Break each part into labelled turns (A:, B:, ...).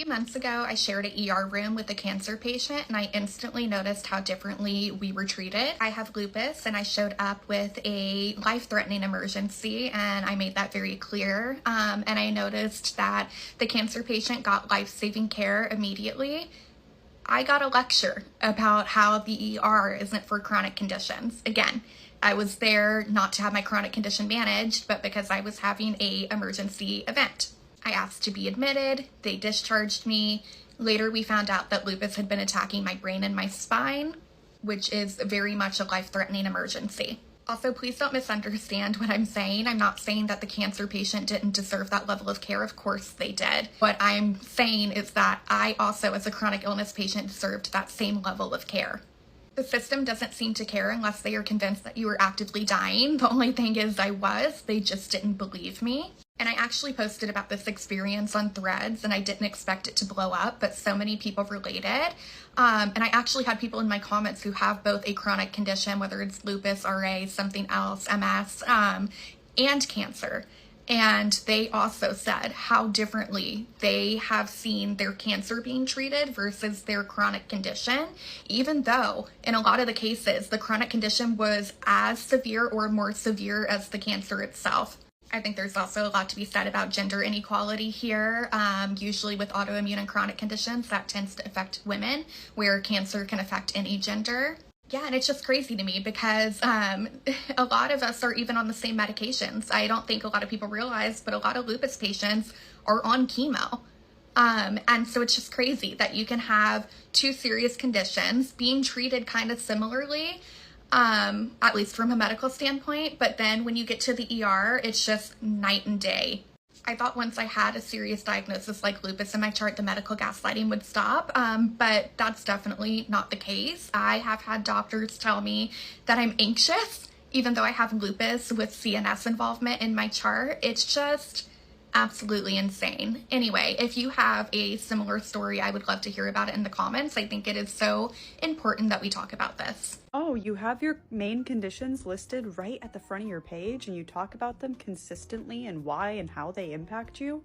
A: few months ago, I shared an ER room with a cancer patient, and I instantly noticed how differently we were treated. I have lupus, and I showed up with a life-threatening emergency, and I made that very clear. And I noticed that the cancer patient got life-saving care immediately. I got a lecture about how the ER isn't for chronic conditions. Again, I was there not to have my chronic condition managed, but because I was having an emergency event. I asked to be admitted, they discharged me. Later we found out that lupus had been attacking my brain and my spine, which is very much a life-threatening emergency. Also, please don't misunderstand what I'm saying. I'm not saying that the cancer patient didn't deserve that level of care. Of course they did. What I'm saying is that I also, as a chronic illness patient, deserved that same level of care. The system doesn't seem to care unless they are convinced that you are actively dying. The only thing is I was. They just didn't believe me. And I actually posted about this experience on Threads, and I didn't expect it to blow up, but so many people related. And I actually had people in my comments who have both a chronic condition, whether it's lupus, RA, something else, MS, and cancer. And they also said how differently they have seen their cancer being treated versus their chronic condition, even though in a lot of the cases, the chronic condition was as severe or more severe as the cancer itself. I think there's also a lot to be said about gender inequality here. Usually with autoimmune and chronic conditions, that tends to affect women, where cancer can affect any gender. Yeah, and it's just crazy to me because a lot of us are even on the same medications. I don't think a lot of people realize, but a lot of lupus patients are on chemo. And so it's just crazy that you can have two serious conditions being treated kind of similarly, at least from a medical standpoint, but then when you get to the ER, it's just night and day. I thought once I had a serious diagnosis like lupus in my chart, the medical gaslighting would stop, but that's definitely not the case. I have had doctors tell me that I'm anxious, even though I have lupus with CNS involvement in my chart. It's just absolutely insane. Anyway, if you have a similar story, I would love to hear about it in the comments. I think it is so important that we talk about this.
B: Oh, you have your main conditions listed right at the front of your page and you talk about them consistently and why and how they impact you?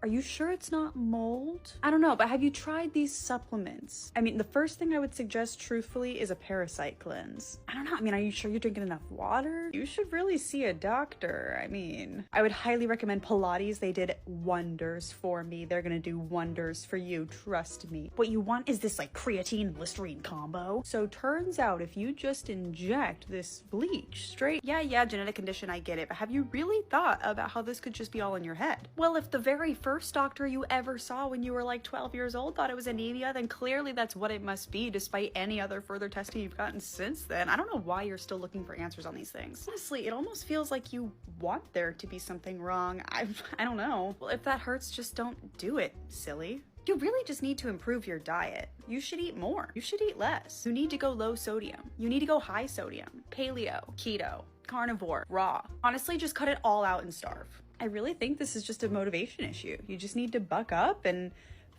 B: Are you sure it's not mold? I don't know, but have you tried these supplements? I mean, the first thing I would suggest truthfully is a parasite cleanse. I don't know, I mean, are you sure you're drinking enough water? You should really see a doctor. I mean, I would highly recommend Pilates. They did wonders for me. They're gonna do wonders for you, trust me. What you want is this like creatine and Listerine combo. So turns out if you just inject this bleach straight, yeah, genetic condition, I get it, but have you really thought about how this could just be all in your head? Well, if the very first doctor you ever saw when you were like 12 years old thought it was anemia, then clearly that's what it must be, despite any other further testing you've gotten since then. I don't know why you're still looking for answers on these things. Honestly, it almost feels like you want there to be something wrong. I don't know. Well, if that hurts, just don't do it, silly. You really just need to improve your diet. You should eat more. You should eat less. You need to go low sodium. You need to go high sodium. Paleo, keto, carnivore, raw. Honestly, just cut it all out and starve. I really think this is just a motivation issue. You just need to buck up and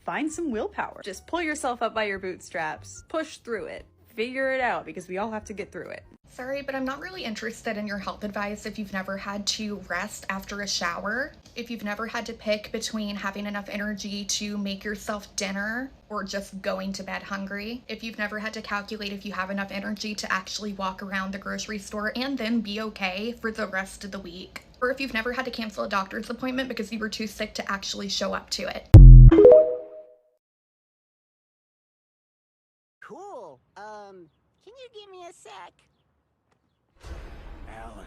B: find some willpower. Just pull yourself up by your bootstraps, push through it, figure it out, because we all have to get through it.
A: Sorry, but I'm not really interested in your health advice if you've never had to rest after a shower, if you've never had to pick between having enough energy to make yourself dinner or just going to bed hungry, if you've never had to calculate if you have enough energy to actually walk around the grocery store and then be okay for the rest of the week, or if you've never had to cancel a doctor's appointment because you were too sick to actually show up to it.
C: Cool. Can you give me a sec?
D: Alan,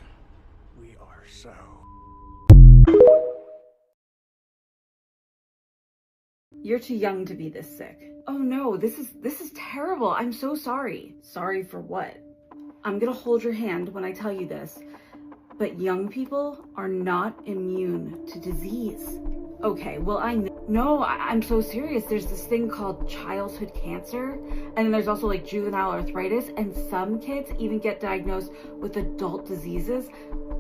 D: we are so...
E: You're too young to be this sick. Oh no, this is terrible. I'm so sorry. Sorry for what? I'm gonna hold your hand when I tell you this, but young people are not immune to disease. Okay, well I'm so serious. There's this thing called childhood cancer, and then there's also like juvenile arthritis, and some kids even get diagnosed with adult diseases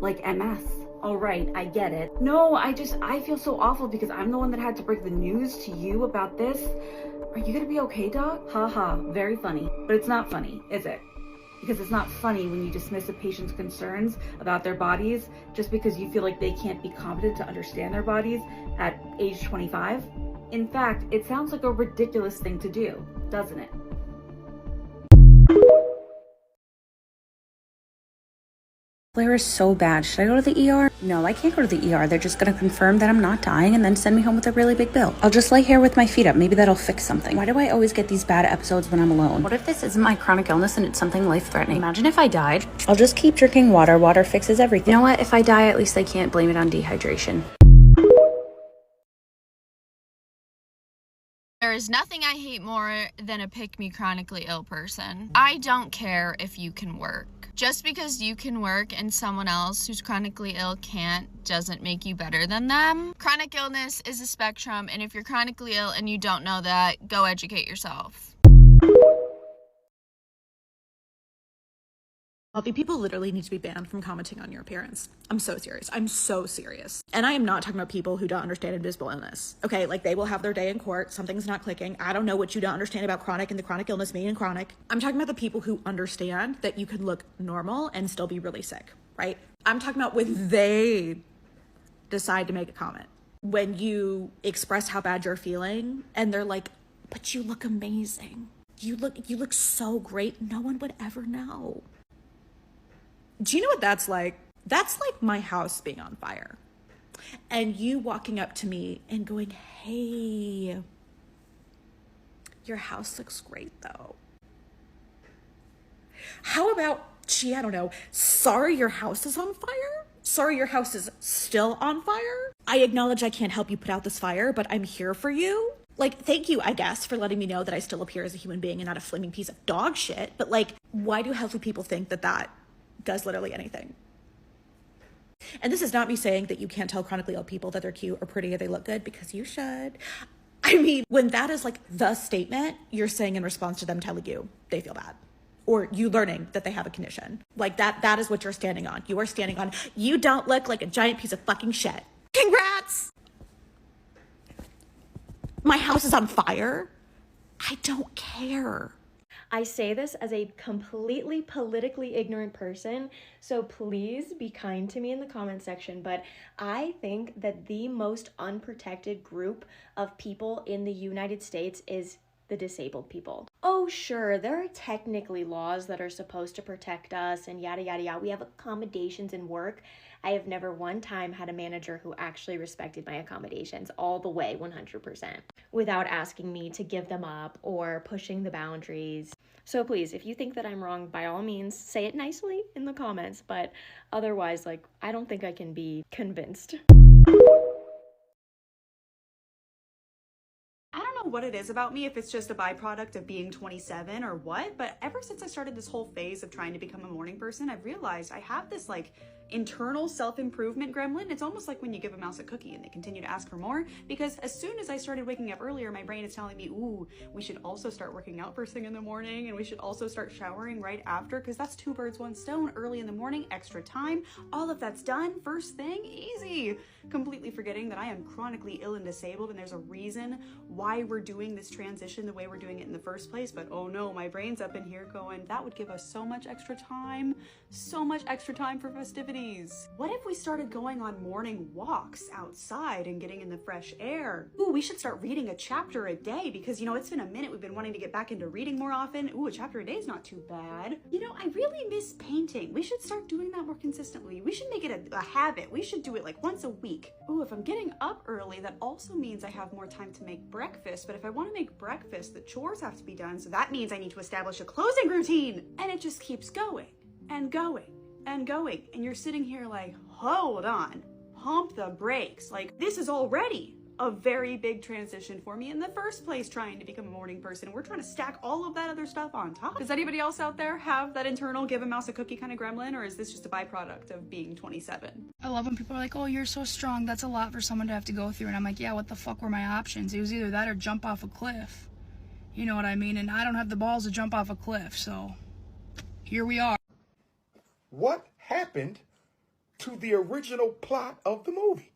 E: like MS. All right, I get it. No, I feel so awful because I'm the one that had to break the news to you about this. Are you gonna be okay, Doc? Haha, very funny. But it's not funny, is it? because it's not funny when you dismiss a patient's concerns about their bodies just because you feel like they can't be competent to understand their bodies at age 25. In fact, it sounds like a ridiculous thing to do, doesn't it?
B: Flare is so bad. Should I go to the ER? No, I can't go to the ER. They're just gonna confirm that I'm not dying and then send me home with a really big bill. I'll just lay here with my feet up. Maybe that'll fix something. Why do I always get these bad episodes when I'm alone? What if this isn't my chronic illness and it's something life-threatening? Imagine if I died. I'll just keep drinking water. Water fixes everything. You know what? If I die, at least I can't blame it on dehydration.
F: There is nothing I hate more than a pick-me chronically ill person. I don't care if you can work. Just because you can work and someone else who's chronically ill can't doesn't make you better than them. Chronic illness is a spectrum, and if you're chronically ill and you don't know that, go educate yourself.
G: Healthy people literally need to be banned from commenting on your appearance. I'm so serious. I'm so serious. And I am not talking about people who don't understand invisible illness. Okay, like they will have their day in court, something's not clicking. I don't know what you don't understand about chronic and the chronic illness meaning chronic. I'm talking about the people who understand that you can look normal and still be really sick, right? I'm talking about when they decide to make a comment. When you express how bad you're feeling and they're like, but you look amazing. You look so great. No one would ever know. Do you know what that's like? That's like my house being on fire. And you walking up to me and going, hey, your house looks great though. How about, I don't know, sorry your house is on fire? Sorry your house is still on fire? I acknowledge I can't help you put out this fire, but I'm here for you. Like, thank you, I guess, for letting me know that I still appear as a human being and not a flaming piece of dog shit. But like, why do healthy people think that does literally anything? And this is not me saying that you can't tell chronically ill people that they're cute or pretty or they look good, because you should. I mean, when that is like the statement you're saying in response to them telling you they feel bad or you learning that they have a condition, like that is what you're standing on. You are standing on, you don't look like a giant piece of fucking shit. Congrats! My house is on fire. I don't care.
H: I say this as a completely politically ignorant person, so please be kind to me in the comment section, but I think that the most unprotected group of people in the United States is the disabled people. Oh, sure, there are technically laws that are supposed to protect us and yada, yada, yada. We have accommodations in work. I have never one time had a manager who actually respected my accommodations all the way 100% without asking me to give them up or pushing the boundaries. So please, if you think that I'm wrong, by all means, say it nicely in the comments, but otherwise, like, I don't think I can be convinced.
B: I don't know what it is about me, if it's just a byproduct of being 27 or what, but ever since I started this whole phase of trying to become a morning person, I've realized I have this like internal self-improvement gremlin. It's almost like when you give a mouse a cookie and they continue to ask for more, because as soon as I started waking up earlier, my brain is telling me, ooh, we should also start working out first thing in the morning, and we should also start showering right after, because that's 2 birds, 1 stone. Early in the morning, extra time, all of that's done first thing, easy. Completely forgetting that I am chronically ill and disabled, and there's a reason why we're doing this transition the way we're doing it in the first place. But oh no, my brain's up in here going, that would give us so much extra time for festivities. What if we started going on morning walks outside and getting in the fresh air? Ooh, we should start reading a chapter a day, because you know, it's been a minute. We've been wanting to get back into reading more often. Ooh, a chapter a day is not too bad. You know, I really miss painting. We should start doing that more consistently. We should make it a habit. We should do it like once a week. Ooh, if I'm getting up early, that also means I have more time to make breakfast. But if I want to make breakfast, the chores have to be done. So that means I need to establish a closing routine. And it just keeps going and going and going. And you're sitting here like, hold on, pump the brakes. Like, this is already a very big transition for me in the first place, trying to become a morning person. We're trying to stack all of that other stuff on top. Does anybody else out there have that internal give a mouse a cookie kind of gremlin, or is this just a byproduct of being 27?
I: I love when people are like, oh, you're so strong. That's a lot for someone to have to go through. And I'm like, yeah, what the fuck were my options? It was either that or jump off a cliff. You know what I mean? And I don't have the balls to jump off a cliff, so here we are.
D: What happened to the original plot of the movie?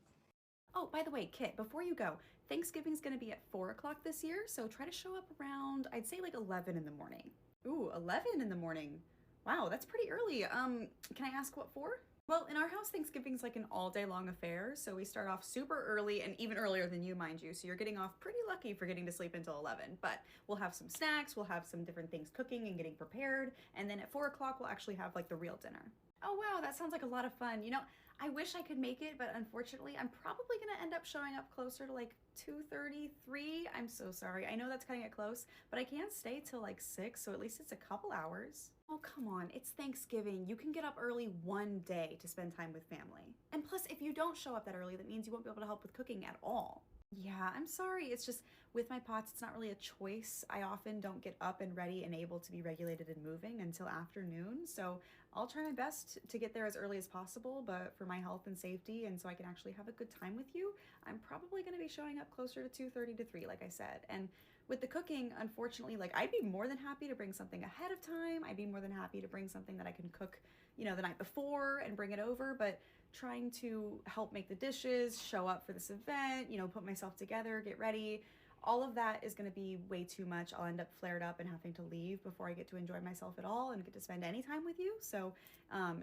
B: Oh, by the way, Kit, before you go, Thanksgiving's gonna be at 4 o'clock this year, so try to show up around, I'd say like 11 in the morning. Ooh, 11 in the morning. Wow, that's pretty early. Can I ask what for? Well, in our house, Thanksgiving's like an all day long affair, so we start off super early and even earlier than you, mind you. So you're getting off pretty lucky for getting to sleep until 11. But we'll have some snacks, we'll have some different things cooking and getting prepared, and then at 4 o'clock, we'll actually have like the real dinner. Oh wow, that sounds like a lot of fun. You know, I wish I could make it, but unfortunately, I'm probably gonna end up showing up closer to like 2:33. I'm so sorry. I know that's cutting it close, but I can't stay till like 6, so at least it's a couple hours. Oh, come on, it's Thanksgiving. You can get up early one day to spend time with family. And plus, if you don't show up that early, that means you won't be able to help with cooking at all. Yeah, I'm sorry. It's just with my POTS, it's not really a choice. I often don't get up and ready and able to be regulated and moving until afternoon. So I'll try my best to get there as early as possible, but for my health and safety and so I can actually have a good time with you, I'm probably going to be showing up closer to 2:30 to 3, like I said. And with the cooking, unfortunately, like I'd be more than happy to bring something ahead of time. I'd be more than happy to bring something that I can cook, you know, the night before and bring it over, but trying to help make the dishes, show up for this event, you know, put myself together, get ready, all of that is going to be way too much. I'll end up flared up and having to leave before I get to enjoy myself at all and get to spend any time with you. So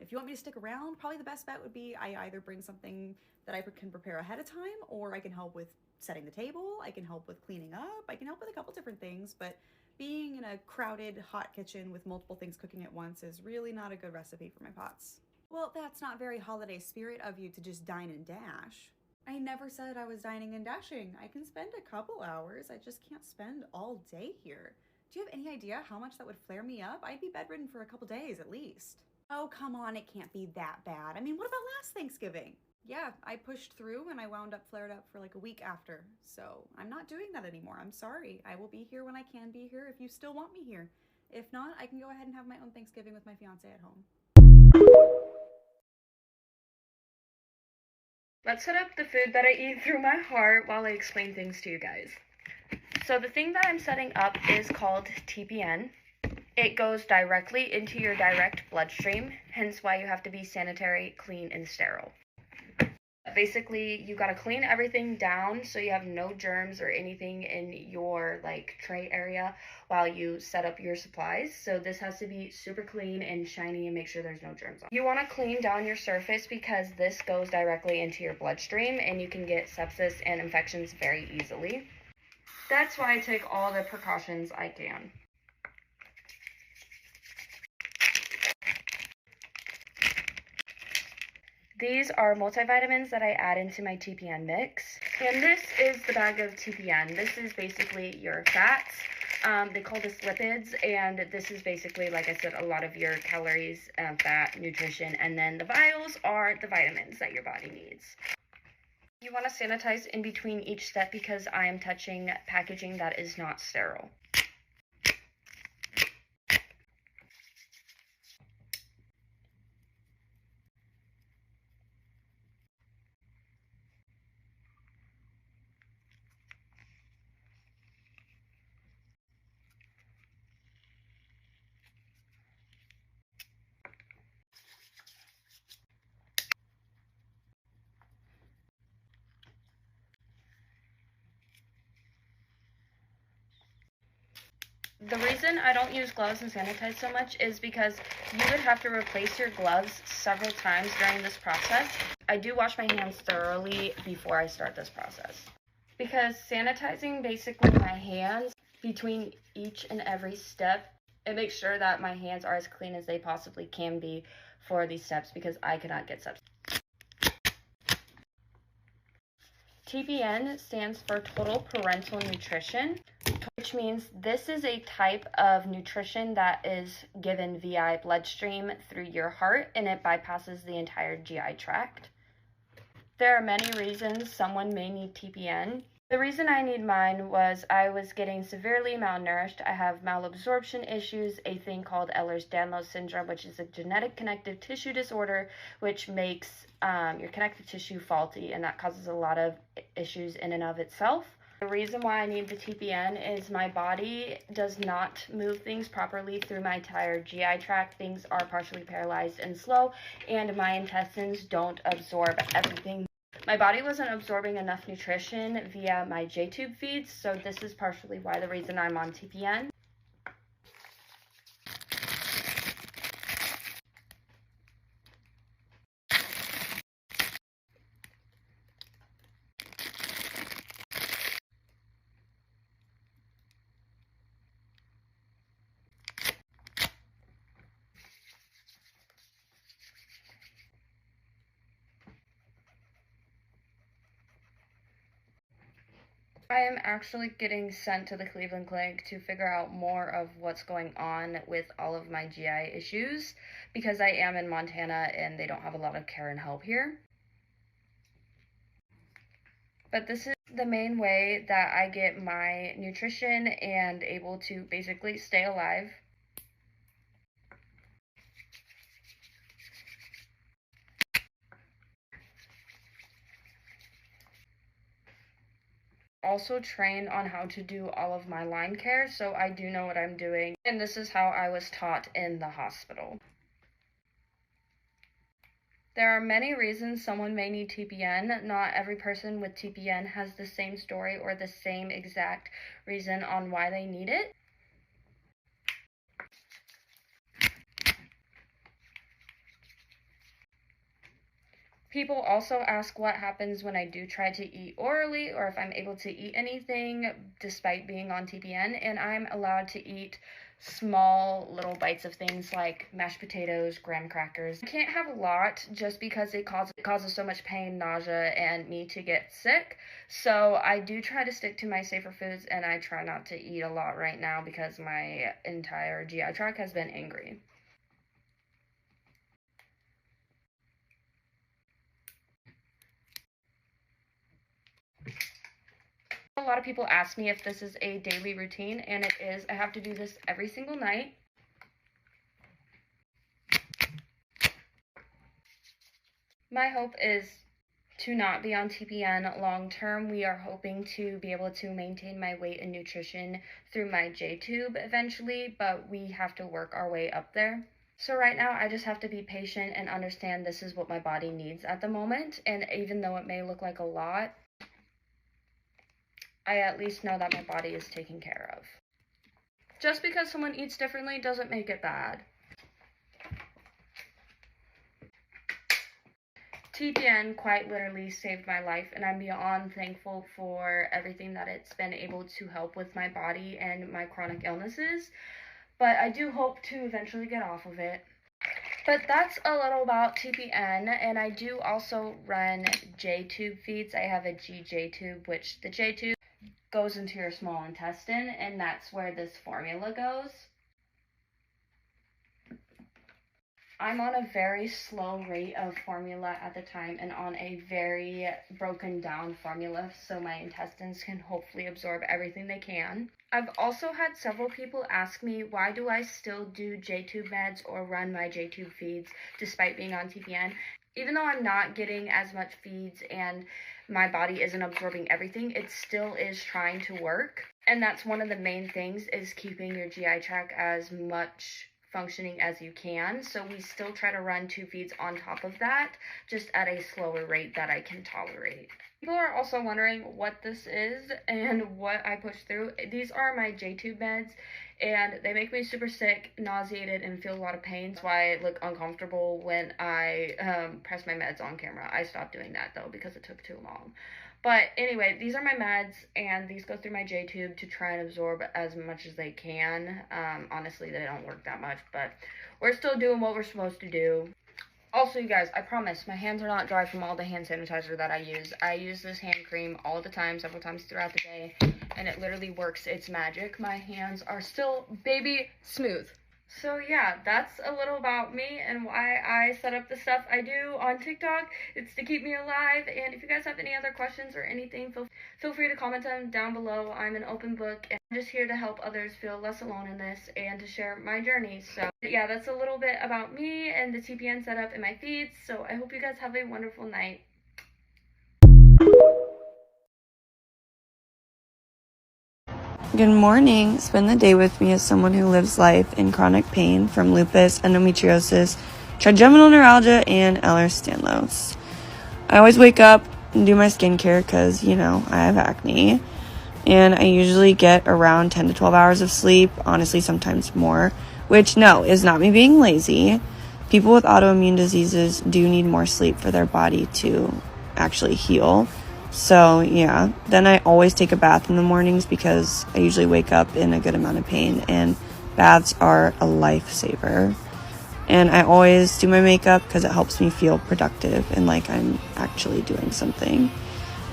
B: if you want me to stick around, probably the best bet would be I either bring something that I can prepare ahead of time, or I can help with setting the table, I can help with cleaning up, I can help with a couple different things, but being in a crowded hot kitchen with multiple things cooking at once is really not a good recipe for my POTS. Well, that's not very holiday spirit of you to just dine and dash. I never said I was dining and dashing. I can spend a couple hours. I just can't spend all day here. Do you have any idea how much that would flare me up? I'd be bedridden for a couple days at least. Oh, come on, it can't be that bad. I mean, what about last Thanksgiving? Yeah, I pushed through and I wound up flared up for like a week after. So I'm not doing that anymore. I'm sorry. I will be here when I can be here if you still want me here. If not, I can go ahead and have my own Thanksgiving with my fiance at home.
F: Let's set up the food that I eat through my heart while I explain things to you guys. So the thing that I'm setting up is called TPN. It goes directly into your direct bloodstream, hence why you have to be sanitary, clean, and sterile. Basically, you gotta clean everything down so you have no germs or anything in your like tray area while you set up your supplies. So this has to be super clean and shiny and make sure there's no germs on. You wanna clean down your surface because this goes directly into your bloodstream and you can get sepsis and infections very easily. That's why I take all the precautions I can. These are multivitamins that I add into my TPN mix. And this is the bag of TPN. This is basically your fats. They call this lipids, and this is basically, like I said, a lot of your calories, fat, nutrition, and then the vials are the vitamins that your body needs. You want to sanitize in between each step because I am touching packaging that is not sterile. The reason I don't use gloves and sanitize so much is because you would have to replace your gloves several times during this process. I do wash my hands thoroughly before I start this process. Because sanitizing basically my hands between each and every step, it makes sure that my hands are as clean as they possibly can be for these steps because I cannot get sepsis. TPN stands for Total Parental Nutrition, which means this is a type of nutrition that is given via bloodstream through your heart and it bypasses the entire GI tract. There are many reasons someone may need TPN. The reason I need mine was I was getting severely malnourished. I have malabsorption issues, a thing called Ehlers-Danlos syndrome, which is a genetic connective tissue disorder, which makes your connective tissue faulty, and that causes a lot of issues in and of itself. The reason why I need the TPN is my body does not move things properly through my entire GI tract. Things are partially paralyzed and slow, and my intestines don't absorb everything. My body wasn't absorbing enough nutrition via my J-tube feeds, so this is partially why the reason I'm on TPN.
J: I am actually getting sent to the Cleveland Clinic to figure out more of what's going on with all of my GI issues, because I am in Montana and they don't have a lot of care and help here. But this is the main way that I get my nutrition and able to basically stay alive. Also trained on how to do all of my line care, so I do know what I'm doing, and this is how I was taught in the hospital. There are many reasons someone may need TPN. Not every person with TPN has the same story or the same exact reason on why they need it. People also ask what happens when I do try to eat orally, or if I'm able to eat anything despite being on TPN, and I'm allowed to eat small little bites of things like mashed potatoes, graham crackers. I can't have a lot just because it causes so much pain, nausea, and me to get sick. So I do try to stick to my safer foods, and I try not to eat a lot right now because my entire GI tract has been angry. A lot of people ask me if this is a daily routine, and it is. I have to do this every single night. My hope is to not be on TPN long term. We are hoping to be able to maintain my weight and nutrition through my J-tube eventually, but we have to work our way up there. So right now, I just have to be patient and understand this is what my body needs at the moment, and even though it may look like a lot, I at least know that my body is taken care of. Just because someone eats differently doesn't make it bad. TPN quite literally saved my life, and I'm beyond thankful for everything that it's been able to help with my body and my chronic illnesses. But I do hope to eventually get off of it. But that's a little about TPN, and I do also run J-tube feeds. I have a GJ tube, which the J-tube goes into your small intestine, and that's where this formula goes. I'm on a very slow rate of formula at the time and on a very broken down formula so my intestines can hopefully absorb everything they can. I've also had several people ask me, why do I still do J-tube meds or run my J-tube feeds despite being on TPN? Even though I'm not getting as much feeds and my body isn't absorbing everything, it still is trying to work. And that's one of the main things, is keeping your GI tract as much functioning as you can. So we still try to run 2 feeds on top of that, just at a slower rate that I can tolerate. People are also wondering what this is and what I push through. These are my J-tube meds, and they make me super sick, nauseated, and feel a lot of pain. That's why I look uncomfortable when I press my meds on camera. I stopped doing that though because it took too long. But anyway, these are my meds, and these go through my J-tube to try and absorb as much as they can. Honestly, they don't work that much, but we're still doing what we're supposed to do. Also, you guys, I promise, my hands are not dry from all the hand sanitizer that I use. I use this hand cream all the time, several times throughout the day, and it literally works its magic. My hands are still baby smooth. So yeah, that's a little about me and why I set up the stuff I do on TikTok. It's to keep me alive, and if you guys have any other questions or anything, feel free to comment them down below. I'm an open book, and I'm just here to help others feel less alone in this and to share my journey. So yeah, that's a little bit about me and the TPN setup in my feeds. So I hope you guys have a wonderful night.
K: Good morning. Spend the day with me as someone who lives life in chronic pain from lupus, endometriosis, trigeminal neuralgia, and Ehlers-Danlos. I always wake up and do my skincare because, you know, I have acne. And I usually get around 10 to 12 hours of sleep, honestly, sometimes more, which, no, is not me being lazy. People with autoimmune diseases do need more sleep for their body to actually heal. So yeah, then I always take a bath in the mornings because I usually wake up in a good amount of pain, and baths are a lifesaver. And I always do my makeup because it helps me feel productive and like I'm actually doing something.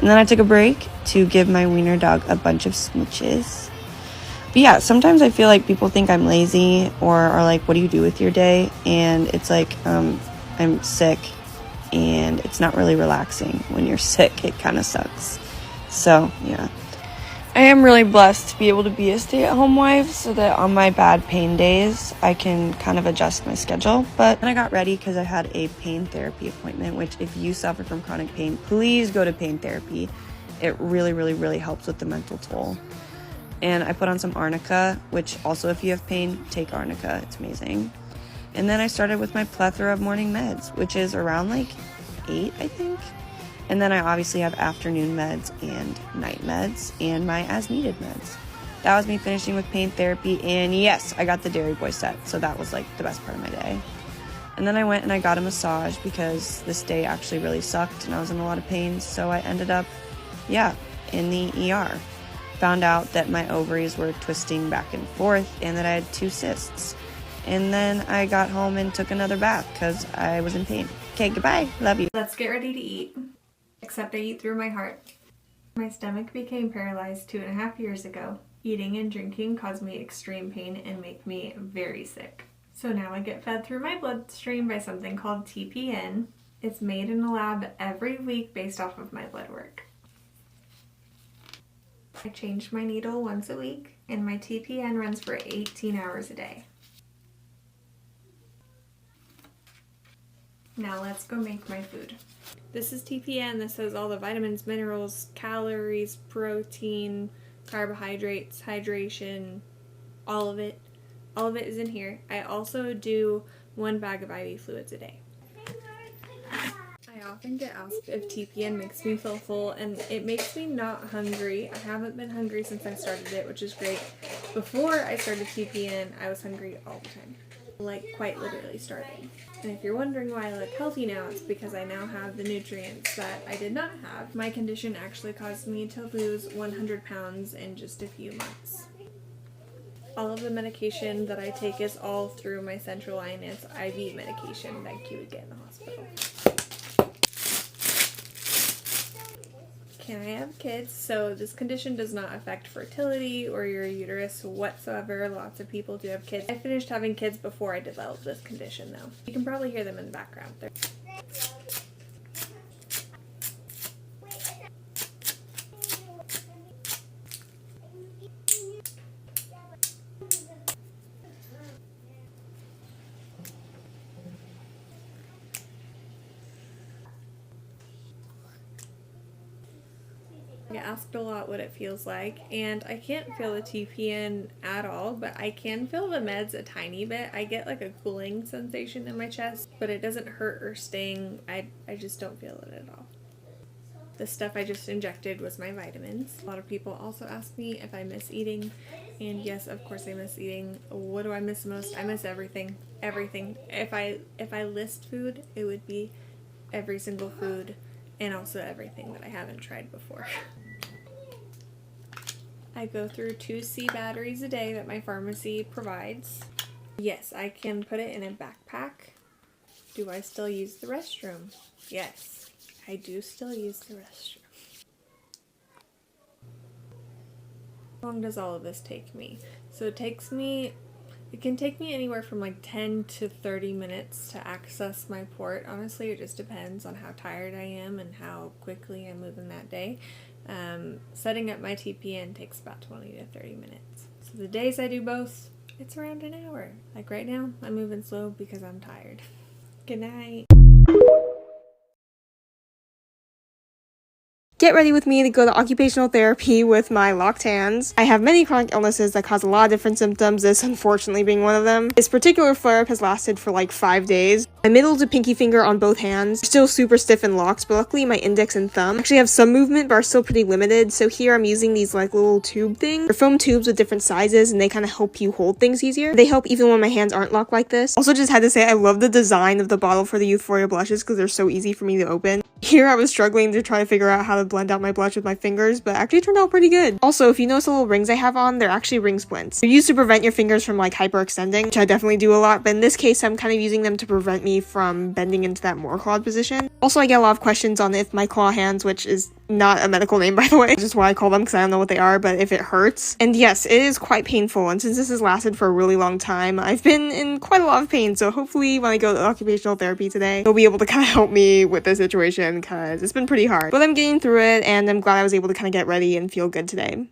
K: And then I took a break to give my wiener dog a bunch of smooches. But yeah, sometimes I feel like people think I'm lazy or are like, what do you do with your day? And it's like, I'm sick, and it's not really relaxing. When you're sick, it kind of sucks. So, yeah. I am really blessed to be able to be a stay-at-home wife so that on my bad pain days, I can kind of adjust my schedule. But then I got ready because I had a pain therapy appointment, which if you suffer from chronic pain, please go to pain therapy. It really, really, really helps with the mental toll. And I put on some arnica, which also if you have pain, take arnica. It's amazing. And then I started with my plethora of morning meds, which is around like 8, I think. And then I obviously have afternoon meds and night meds and my as needed meds. That was me finishing with pain therapy, and yes, I got the Dairy Boy set, so that was like the best part of my day. And then I went and I got a massage because this day actually really sucked and I was in a lot of pain, so I ended up, in the ER. Found out that my ovaries were twisting back and forth and that I had 2 cysts. And then I got home and took another bath because I was in pain. Okay, goodbye. Love you.
L: Let's get ready to eat. Except I eat through my heart. My stomach became paralyzed 2.5 years ago. Eating and drinking caused me extreme pain and make me very sick. So now I get fed through my bloodstream by something called TPN. It's made in a lab every week based off of my blood work. I change my needle once a week, and my TPN runs for 18 hours a day. Now let's go make my food. This is TPN. This has all the vitamins, minerals, calories, protein, carbohydrates, hydration, all of it. All of it is in here. I also do 1 bag of IV fluids a day. I often get asked if TPN makes me feel full, and it makes me not hungry. I haven't been hungry since I started it, which is great. Before I started TPN, I was hungry all the time. Like, quite literally starving. And if you're wondering why I look healthy now, it's because I now have the nutrients that I did not have. My condition actually caused me to lose 100 pounds in just a few months. All of the medication that I take is all through my central line. It's IV medication like you would get in the hospital. Can I have kids? So this condition does not affect fertility or your uterus whatsoever. Lots of people do have kids. I finished having kids before I developed this condition though. You can probably hear them in the background. I get asked a lot what it feels like, and I can't feel the TPN at all, but I can feel the meds a tiny bit. I get like a cooling sensation in my chest, but it doesn't hurt or sting. I just don't feel it at all. The stuff I just injected was my vitamins. A lot of people also ask me if I miss eating, and yes, of course I miss eating. What do I miss most? I miss everything. Everything. If I list food, it would be every single food, and also everything that I haven't tried before. I go through 2 C batteries a day that my pharmacy provides. Yes, I can put it in a backpack. Do I still use the restroom? Yes, I do still use the restroom. How long does all of this take me? So it can take me anywhere from like 10 to 30 minutes to access my port. Honestly, it just depends on how tired I am and how quickly I'm moving that day. Setting up my TPN takes about 20 to 30 minutes. So the days I do both, it's around an hour. Like right now, I'm moving slow because I'm tired. Good night.
M: Get ready with me to go to occupational therapy with my locked hands. I have many chronic illnesses that cause a lot of different symptoms, this unfortunately being one of them. This particular flare-up has lasted for like 5 days. My middle to pinky finger on both hands are still super stiff and locked, but luckily my index and thumb actually have some movement but are still pretty limited. So here I'm using these like little tube things. They're foam tubes with different sizes and they kind of help you hold things easier. They help even when my hands aren't locked like this. Also just had to say I love the design of the bottle for the Euphoria blushes because they're so easy for me to open. Here I was struggling to try to figure out how to blend out my blush with my fingers, but actually turned out pretty good. Also, if you notice the little rings I have on, they're actually ring splints. They're used to prevent your fingers from like hyperextending, which I definitely do a lot, but in this case I'm kind of using them to prevent me from bending into that more clawed position. Also, I get a lot of questions on if my claw hands, which is Not a medical name, by the way. Just why I call them, because I don't know what they are, but if it hurts. And yes, it is quite painful, and since this has lasted for a really long time, I've been in quite a lot of pain, so hopefully when I go to occupational therapy today, they'll be able to kind of help me with this situation, because it's been pretty hard. But I'm getting through it, and I'm glad I was able to kind of get ready and feel good today.